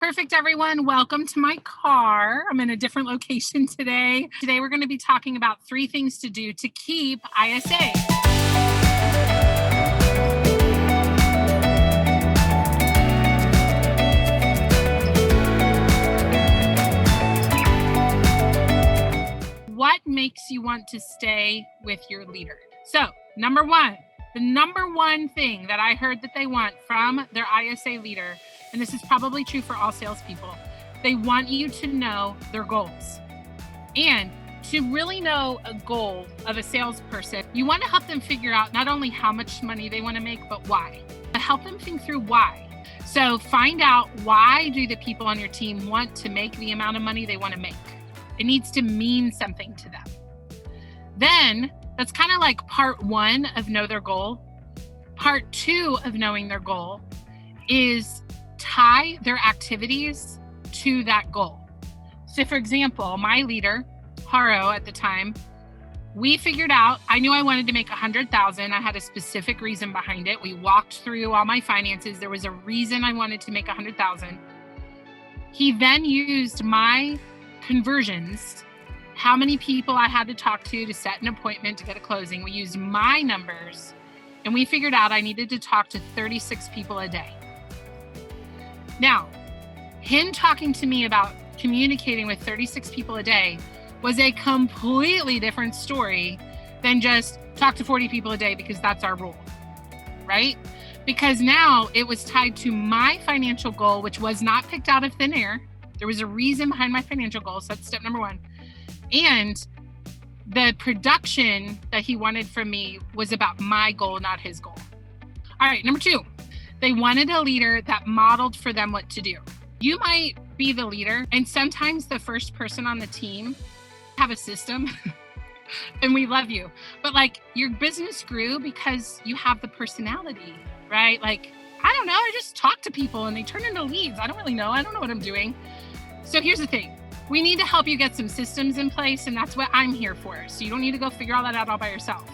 Perfect, everyone. Welcome to my car. I'm in a different location today. Today, we're going to be talking about 3 things to do to keep ISA. What makes you want to stay with your leader? So, number one, the number one thing that I heard that they want from their ISA leader, and this is probably true for all salespeople, they want you to know their goals. And to really know a goal of a salesperson, you want to help them figure out not only how much money they want to make, but why. Help them think through why. So find out, why do the people on your team want to make the amount of money they want to make? It needs to mean something to them. Then that's kind of like part 1 of know their goal. Part 2 of knowing their goal is tie their activities to that goal. So for example, my leader, Haro at the time, we figured out, I knew I wanted to make 100,000. I had a specific reason behind it. We walked through all my finances. There was a reason I wanted to make 100,000. He then used my conversions, how many people I had to talk to set an appointment to get a closing. We used my numbers and we figured out I needed to talk to 36 people a day. Now, him talking to me about communicating with 36 people a day was a completely different story than just talk to 40 people a day because that's our rule, right? Because now it was tied to my financial goal, which was not picked out of thin air. There was a reason behind my financial goal. So that's step number 1. And the production that he wanted from me was about my goal, not his goal. All right, number 2, they wanted a leader that modeled for them what to do. You might be the leader, and sometimes the first person on the team have a system and we love you. But like, your business grew because you have the personality, right? Like, I don't know, I just talk to people and they turn into leads. I don't really know. I don't know what I'm doing. So here's the thing. We need to help you get some systems in place, and that's what I'm here for. So you don't need to go figure all that out all by yourself.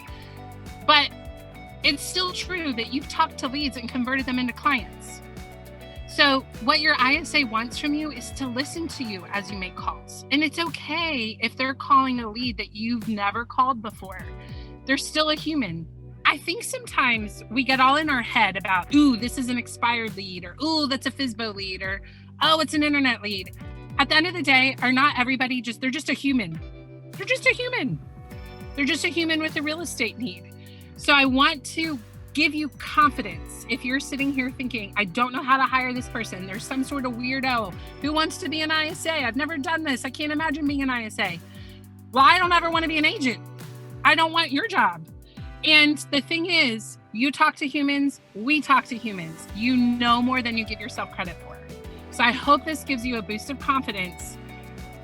But it's still true that you've talked to leads and converted them into clients. So what your ISA wants from you is to listen to you as you make calls. And it's okay if they're calling a lead that you've never called before. They're still a human. I think sometimes we get all in our head about, ooh, this is an expired lead, or ooh, that's a FSBO lead, or oh, it's an internet lead. At the end of the day, are not everybody they're just a human. They're just a human. They're just a human with a real estate need. So I want to give you confidence. If you're sitting here thinking, I don't know how to hire this person, there's some sort of weirdo who wants to be an ISA. I've never done this. I can't imagine being an ISA. Well, I don't ever want to be an agent. I don't want your job. And the thing is, you talk to humans, we talk to humans. You know more than you give yourself credit for. So I hope this gives you a boost of confidence.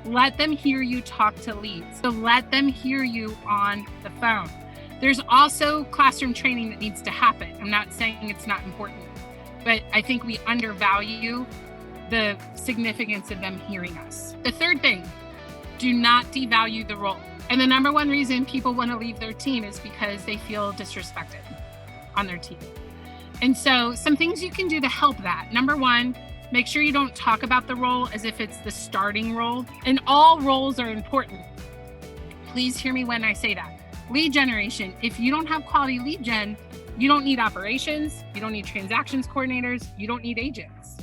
Let them hear you talk to leads. So let them hear you on the phone. There's also classroom training that needs to happen. I'm not saying it's not important, but I think we undervalue the significance of them hearing us. The third thing, do not devalue the role. And the number 1 reason people want to leave their team is because they feel disrespected on their team. And so some things you can do to help that. Number 1, make sure you don't talk about the role as if it's the starting role. And all roles are important. Please hear me when I say that. Lead generation. If you don't have quality lead gen, you don't need operations, you don't need transactions coordinators, you don't need agents.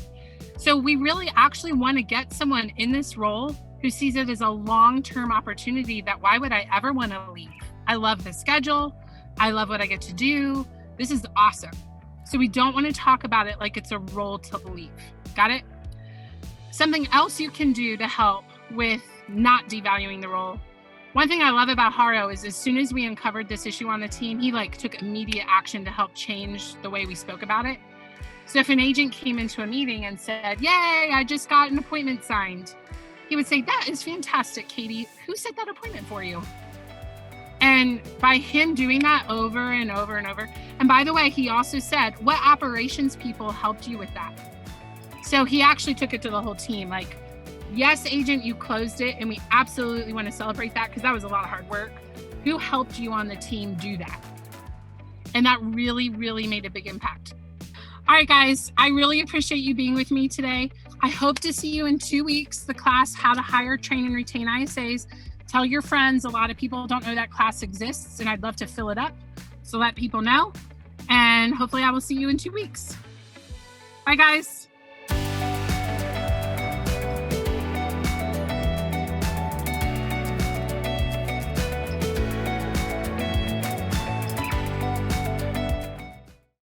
So we really actually want to get someone in this role who sees it as a long-term opportunity that why would I ever want to leave? I love the schedule. I love what I get to do. This is awesome. So we don't want to talk about it like it's a role to leave. Got it? Something else you can do to help with not devaluing the role. One thing I love about Haro is as soon as we uncovered this issue on the team, he took immediate action to help change the way we spoke about it. So if an agent came into a meeting and said, yay, I just got an appointment signed, he would say, that is fantastic, Katie. Who set that appointment for you? And by him doing that over and over and over, and by the way, he also said, what operations people helped you with that? So he actually took it to the whole team. Like, yes, agent, you closed it, and we absolutely want to celebrate that because that was a lot of hard work. Who helped you on the team do that? And that really, really made a big impact. All right, guys, I really appreciate you being with me today. I hope to see you in 2 weeks. The class, How to Hire, Train, and Retain ISAs. Tell your friends. A lot of people don't know that class exists, and I'd love to fill it up. So let people know. And hopefully I will see you in 2 weeks. Bye, guys.